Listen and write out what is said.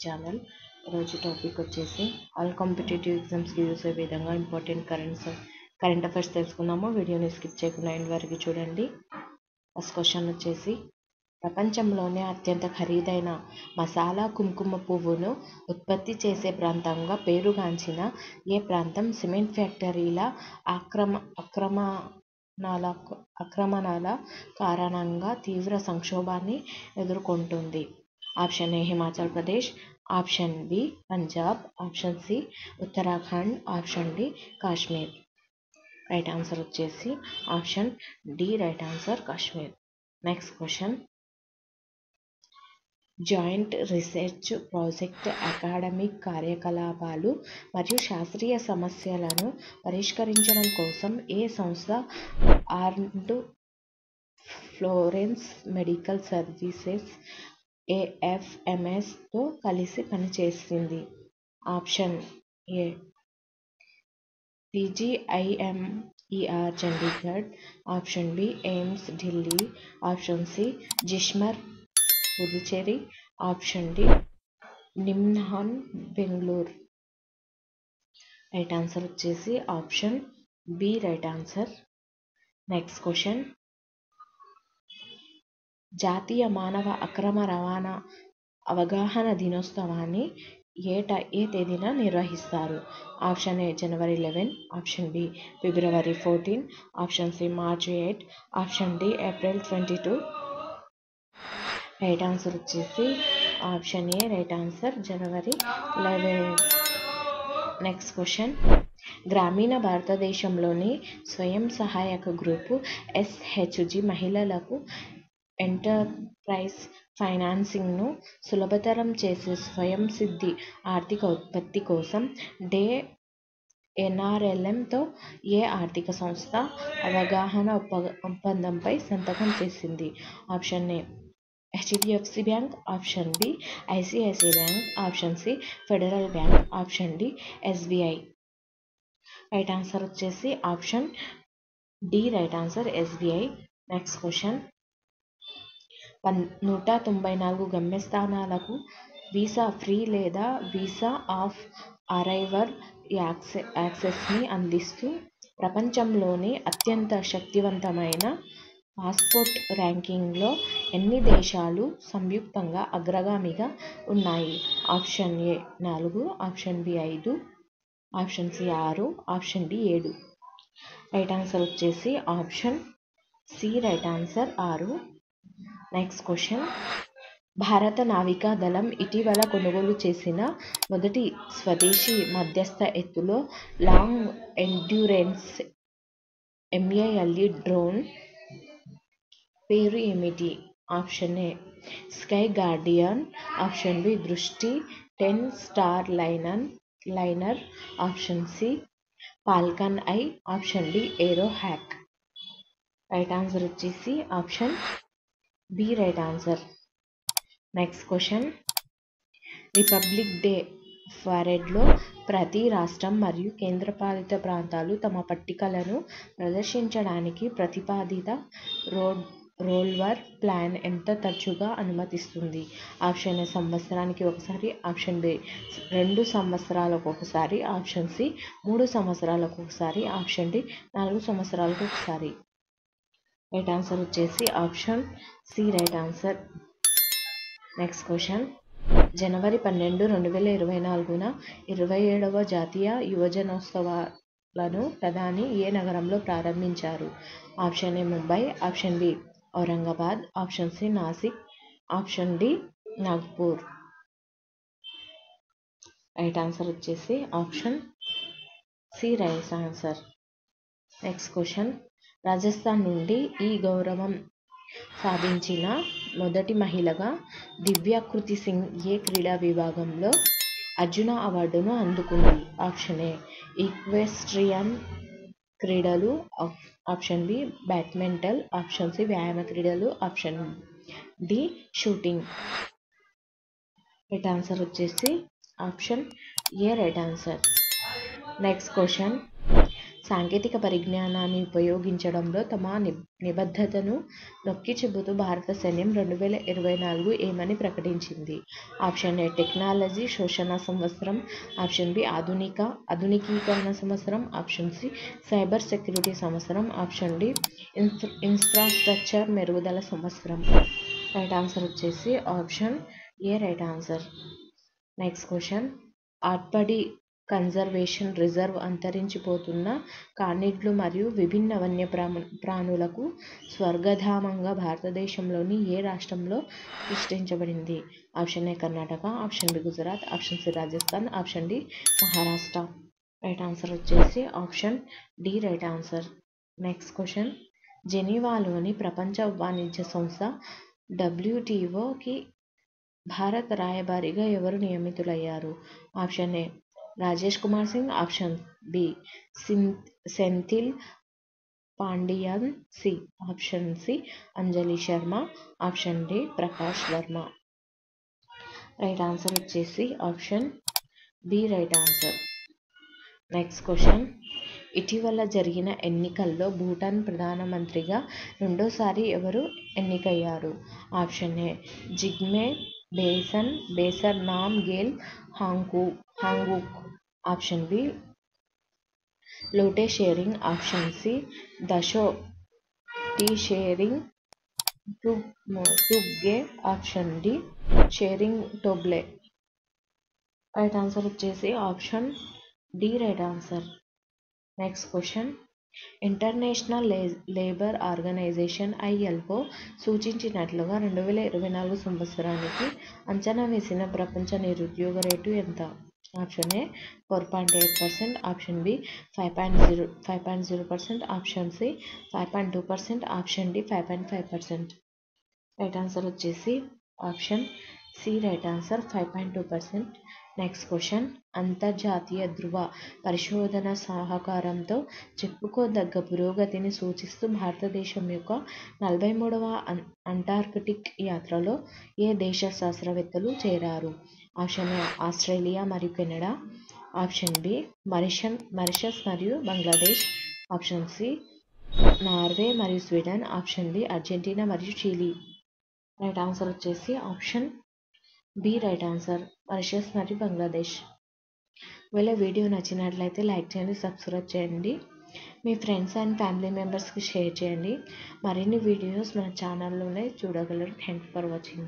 Channel. ఈరోజు topic వచ్చేసి all competitive ఎగ్జామ్స్కి యూస్ అయ్యే విధంగా ఇంపార్టెంట్ కరెంట్ అఫైర్స్ తెలుసుకుందాము. వీడియోని స్కిప్ చేయకుండా ఎండ్ వరకు చూడండి. ఫస్ట్ క్వశ్చన్ వచ్చేసి, ప్రపంచంలోనే అత్యంత ఖరీదైన మసాలా కుంకుమ పువ్వును ఉత్పత్తి చేసే ప్రాంతంగా పేరుగాంచిన ఏ ప్రాంతం సిమెంట్ ఫ్యాక్టరీల ఆక్రమణల కారణంగా తీవ్ర సంక్షోభాన్ని ఎదుర్కొంటుంది? Option A Himachal Pradesh, option B Punjab, option C Uttarakhand, option D Kashmir. Right answer వచ్చేసి option D, right answer Kashmir. Next question, joint research project academic కార్యకలాపాలు మరియు శాస్త్రీయ సమస్యలను పరిష్కరించడం కోసం ఏ సంస్థ ఆర్మ్డ్ ఫ్లోరెన్స్ మెడికల్ సర్వీసెస్ AFMSతో కలిసి పనిచేసింది? Option A PGIMER Chandigarh, option B AIIMS Delhi, option C JIPMER Puducherry, option D నిమ్హాన్ బెంగళూరు. రైట్ ఆన్సర్ వచ్చేసి option B, right answer. Next question, జాతీయ మానవ అక్రమ రవాణా అవగాహన దినోత్సవాన్ని ఏ తేదీన నిర్వహిస్తారు? ఆప్షన్ ఏ జనవరి 11, ఆప్షన్ బి ఫిబ్రవరి 14, ఆప్షన్ సి మార్చి 8, option D April 22. Right answer వచ్చేసి ఆప్షన్ ఏ, రైట్ ఆన్సర్, జనవరి 11. నెక్స్ట్ క్వశ్చన్, గ్రామీణ భారతదేశంలోని స్వయం సహాయక గ్రూపు SHG మహిళలకు ఎంటర్ప్రైజ్ ఫైనాన్సింగ్ను సులభతరం చేసే స్వయం సిద్ధి ఆర్థిక ఉత్పత్తి కోసం NRLMతో ఏ ఆర్థిక సంస్థ అవగాహన ఒప్పందంపై సంతకం చేసింది? Option A HDFC bank, option B ICICI bank, option C federal bank, option D SBI. Right answer వచ్చేసి option D, right answer, SBI. Next question, 194 గమ్యస్థానాలకు వీసా ఫ్రీ లేదా వీసా ఆఫ్ అరైవల్ యాక్సెస్ని అందిస్తూ ప్రపంచంలోని అత్యంత శక్తివంతమైన పాస్పోర్ట్ ర్యాంకింగ్లో ఎన్ని దేశాలు సంయుక్తంగా అగ్రగామిగా ఉన్నాయి? Option A 4, option B 5, option C 6, option D 7. Right answer వచ్చేసి option C, right answer, 6. Next question, భారత నావికా దళం ఇటీవల కొనుగోలు చేసిన మొదటి స్వదేశీ మధ్యస్థ ఎత్తులో లాంగ్ ఎండ్యూరెన్స్ MALE డ్రోన్ పేరు ఏమిటి? Option A sky guardian, option B Drishti 10 star liner, option C falcon eye, option D aero hawk. Right answer వచ్చేసి option B, right answer. Next question, republic day పరేడ్లో ప్రతి రాష్ట్రం మరియు కేంద్రపాలిత ప్రాంతాలు తమ పట్టికలను ప్రదర్శించడానికి ప్రతిపాదిత రోల్వర్ ప్లాన్ ఎంత తరచుగా అనుమతిస్తుంది? ఆప్షన్ ఏ సంవత్సరానికి ఒకసారి, ఆప్షన్ బి 2 సంవత్సరాలకు ఒకసారి, ఆప్షన్ సి 3 సంవత్సరాలకు ఒకసారి, ఆప్షన్ డి 4 సంవత్సరాలకు ఒకసారి. రైట్ ఆన్సర్ వచ్చేసి option C, right answer. Next question, జనవరి 12, 2024న 27వ జాతీయ యువజనోత్సవాలను ప్రధాని ఏ నగరంలో ప్రారంభించారు? Option A Mumbai, option B Aurangabad, option C Nashik, option D Nagpur. Right answer వచ్చేసి option C, right answer. Next question, Rajasthan నుండి ఈ గౌరవం సాధించిన మొదటి మహిళగా దివ్యాకృతి సింగ్ ఏ క్రీడా విభాగంలో అర్జున అవార్డును అందుకుంది? ఆప్షన్ ఏ ఈక్వెస్ట్రియన్ క్రీడలు, option B badminton, option C వ్యాయామ క్రీడలు, option D shooting. Right answer వచ్చేసి option A, right answer. Next question, సాంకేతిక పరిజ్ఞానాన్ని ఉపయోగించడంలో తమ నిబద్ధతను నొక్కి చెబుతూ భారత సైన్యం 2024 ఏమని ప్రకటించింది? ఆప్షన్ ఏ టెక్నాలజీ శోషణ సంవత్సరం, ఆప్షన్ బి ఆధునికీకరణ సంవత్సరం, ఆప్షన్ సి సైబర్ సెక్యూరిటీ సంవత్సరం, ఆప్షన్ డి ఇన్ఫ్రాస్ట్రక్చర్ మెరుగుదల సంవత్సరం. రైట్ ఆన్సర్ వచ్చేసి option A right answer. Next question, ఆర్ట్పడి కన్జర్వేషన్ రిజర్వ్ అంతరించిపోతున్న కానిడ్లు మరియు విభిన్న వన్యప్రాణులకు స్వర్గధామంగా భారతదేశంలోని ఏ రాష్ట్రంలో సృష్టించబడింది? Option A Karnataka, option B Gujarat, option C Rajasthan, option D Maharashtra. Right answer వచ్చేసి option D right answer. Next question, జెనీవాలోని ప్రపంచ వాణిజ్య సంస్థ WTOకి భారత రాయబారిగా ఎవరు నియమితులయ్యారు? Option A Rajesh Kumar Singh, option B Senthil Pandian, option C Anjali Sharma, option D Prakash Varma. Right answer వచ్చేసి option B right answer. Next question, ఇటీవల జరిగిన ఎన్నికల్లో భూటాన్ ప్రధానమంత్రిగా రెండోసారి ఎవరు ఎన్నికయ్యారు? ఆప్షన్ ఏ Jigme Khesar Namgyel Wangchuck, option B Lotay Tshering, option C Dasho Tshering Tobgay, option D Tshering Tobgay. Right answer వచ్చేసి option D right answer. Next question, international labour organization ILO సూచించినట్లుగా 2024 సంవత్సరానికి అంచనా వేసిన ప్రపంచ నిరుద్యోగ రేటు ఎంత? Option A 4.8%, option B 5.0%, option C 5.2%, option D 5.5%. Right answer వచ్చేసి option C right answer 5.2%. Next question, అంతర్జాతీయ ధృవ పరిశోధన సహకారంతో చెప్పుకోదగ్గ పురోగతిని సూచిస్తూ భారతదేశం యొక్క 43వ అంటార్కిటిక్ యాత్రలో ఏ దేశ శాస్త్రవేత్తలు చేరారు? ఆప్షన్ ఏ ఆస్ట్రేలియా మరియు కెనడా, ఆప్షన్ బి మారిషస్ మరియు బంగ్లాదేశ్, ఆప్షన్ సి నార్వే మరియు స్వీడన్, ఆప్షన్ డి అర్జెంటీనా మరియు చిలీ. రైట్ ఆన్సర్ వచ్చేసి option B right answer, Mauritius మరియు బంగ్లాదేశ్. ఒకవేళ వీడియో నచ్చినట్లయితే లైక్ చేయండి, సబ్స్క్రైబ్ చేయండి, మీ ఫ్రెండ్స్ అండ్ ఫ్యామిలీ మెంబర్స్కి షేర్ చేయండి. మరిన్ని వీడియోస్ మన ఛానల్లోనే చూడగలరు. Thank you for watching.